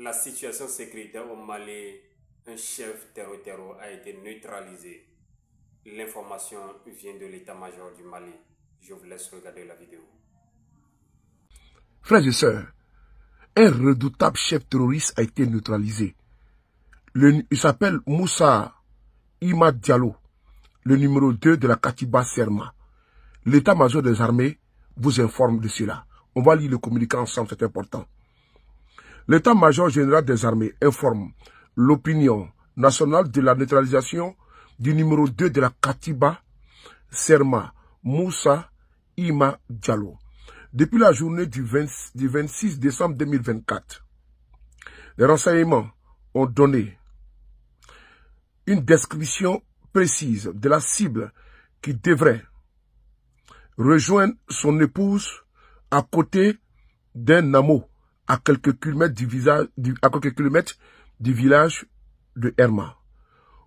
La situation sécuritaire au Mali, un chef terror a été neutralisé. L'information vient de l'état-major du Mali. Je vous laisse regarder la vidéo. Frères et sœurs, un redoutable chef terroriste a été neutralisé. Il s'appelle Moussa Ima Diallo, le numéro 2 de la Katiba Serma. L'état-major des armées vous informe de cela. On va lire le communiqué ensemble, c'est important. L'état-major général des armées informe l'opinion nationale de la neutralisation du numéro 2 de la Katiba Serma, Moussa Ima Diallo. Depuis la journée du 26 décembre 2024, les renseignements ont donné une description précise de la cible qui devrait rejoindre son épouse à côté d'un hameau à quelques kilomètres du village de Herma.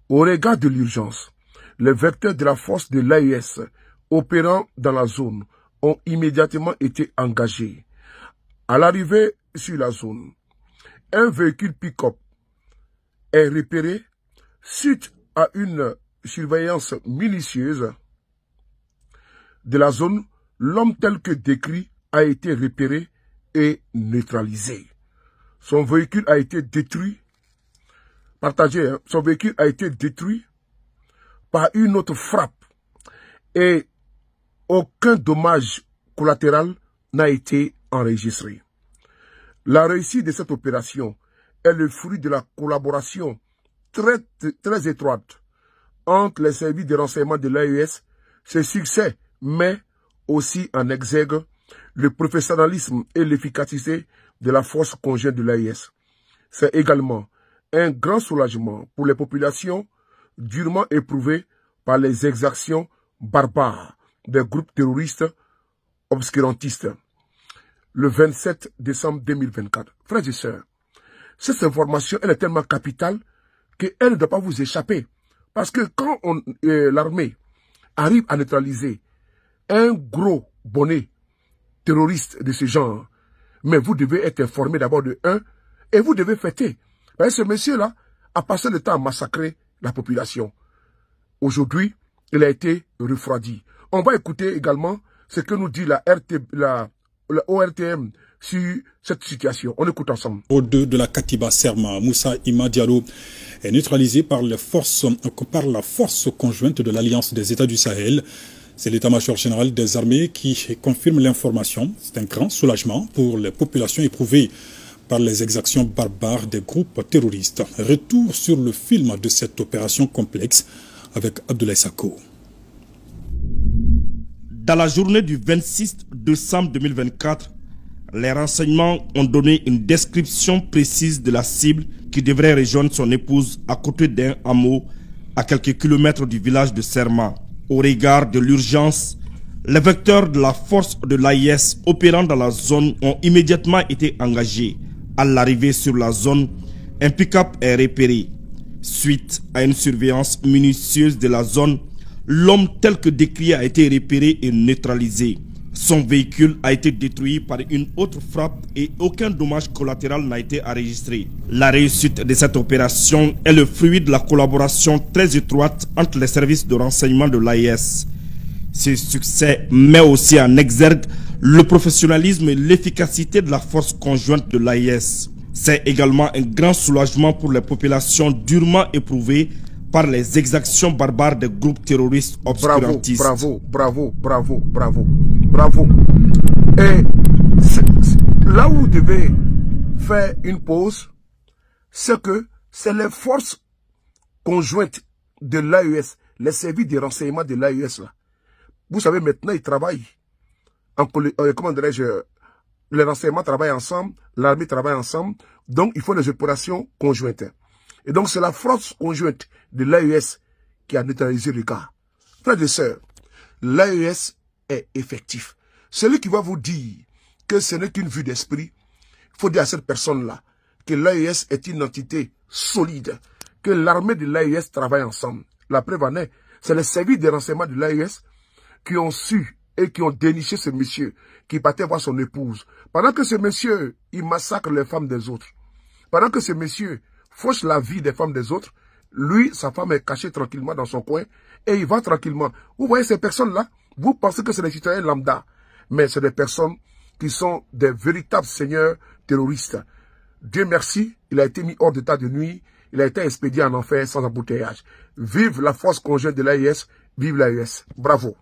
Au regard de l'urgence, les vecteurs de la force de l'AES opérant dans la zone ont immédiatement été engagés. À l'arrivée sur la zone, un véhicule pick-up est repéré suite à une surveillance minutieuse de la zone. L'homme tel que décrit a été repéré et neutralisé. Son véhicule a été détruit. Son véhicule a été détruit par une autre frappe et aucun dommage collatéral n'a été enregistré. La réussite de cette opération est le fruit de la collaboration très étroite entre les services de renseignement de l'AES. Ce succès met aussi en exergue le professionnalisme et l'efficacité de la force conjointe de l'AES. C'est également un grand soulagement pour les populations durement éprouvées par les exactions barbares des groupes terroristes obscurantistes. Le 27 décembre 2024. Frères et sœurs, cette information, elle est tellement capitale qu'elle ne doit pas vous échapper. Parce que quand l'armée arrive à neutraliser un gros bonnet terroriste de ce genre, mais vous devez être informé d'abord de un, et vous devez fêter. Ce monsieur-là a passé le temps à massacrer la population. Aujourd'hui, il a été refroidi. On va écouter également ce que nous dit la ORTM sur cette situation. On écoute ensemble. Au 2 de la Katiba Serma, Moussa Ima Diallo est neutralisé par la force conjointe de l'Alliance des États du Sahel. C'est l'état-major général des armées qui confirme l'information. C'est un grand soulagement pour les populations éprouvées par les exactions barbares des groupes terroristes. Retour sur le film de cette opération complexe avec Abdoulaye Sako. Dans la journée du 26 décembre 2024, les renseignements ont donné une description précise de la cible qui devrait rejoindre son épouse à côté d'un hameau à quelques kilomètres du village de Serma. Au regard de l'urgence, les vecteurs de la force de l'AIS opérant dans la zone ont immédiatement été engagés. À l'arrivée sur la zone, un pick-up est repéré. Suite à une surveillance minutieuse de la zone, l'homme tel que décrit a été repéré et neutralisé. Son véhicule a été détruit par une autre frappe et aucun dommage collatéral n'a été enregistré. La réussite de cette opération est le fruit de la collaboration très étroite entre les services de renseignement de l'AES. Ce succès met aussi en exergue le professionnalisme et l'efficacité de la force conjointe de l'AES. C'est également un grand soulagement pour les populations durement éprouvées par les exactions barbares des groupes terroristes obscurantistes. Bravo. Et là où vous devez faire une pause, c'est que c'est les forces conjointes de l'AES, les services de renseignement de l'AES là. Vous savez, maintenant, ils travaillent. Comment dirais-je, les renseignements travaillent ensemble, l'armée travaille ensemble, donc il faut des opérations conjointes. Et donc, c'est la force conjointe de l'AES qui a neutralisé le cas. Frères et sœurs, l'AES est effectif. Celui qui va vous dire que ce n'est qu'une vue d'esprit, il faut dire à cette personne-là que l'AES est une entité solide, que l'armée de l'AES travaille ensemble. La preuve en est, c'est les services de renseignement de l'AES qui ont su et qui ont déniché ce monsieur qui partait voir son épouse. Pendant que ce monsieur, il massacre les femmes des autres. Pendant que ce monsieur fauche la vie des femmes des autres, lui, sa femme est cachée tranquillement dans son coin et il va tranquillement. Vous voyez ces personnes-là, vous pensez que c'est des citoyens lambda, mais c'est des personnes qui sont des véritables seigneurs terroristes. Dieu merci, il a été mis hors d'état de nuit, il a été expédié en enfer sans embouteillage. Vive la force conjointe de l'AIS, vive l'AIS. Bravo.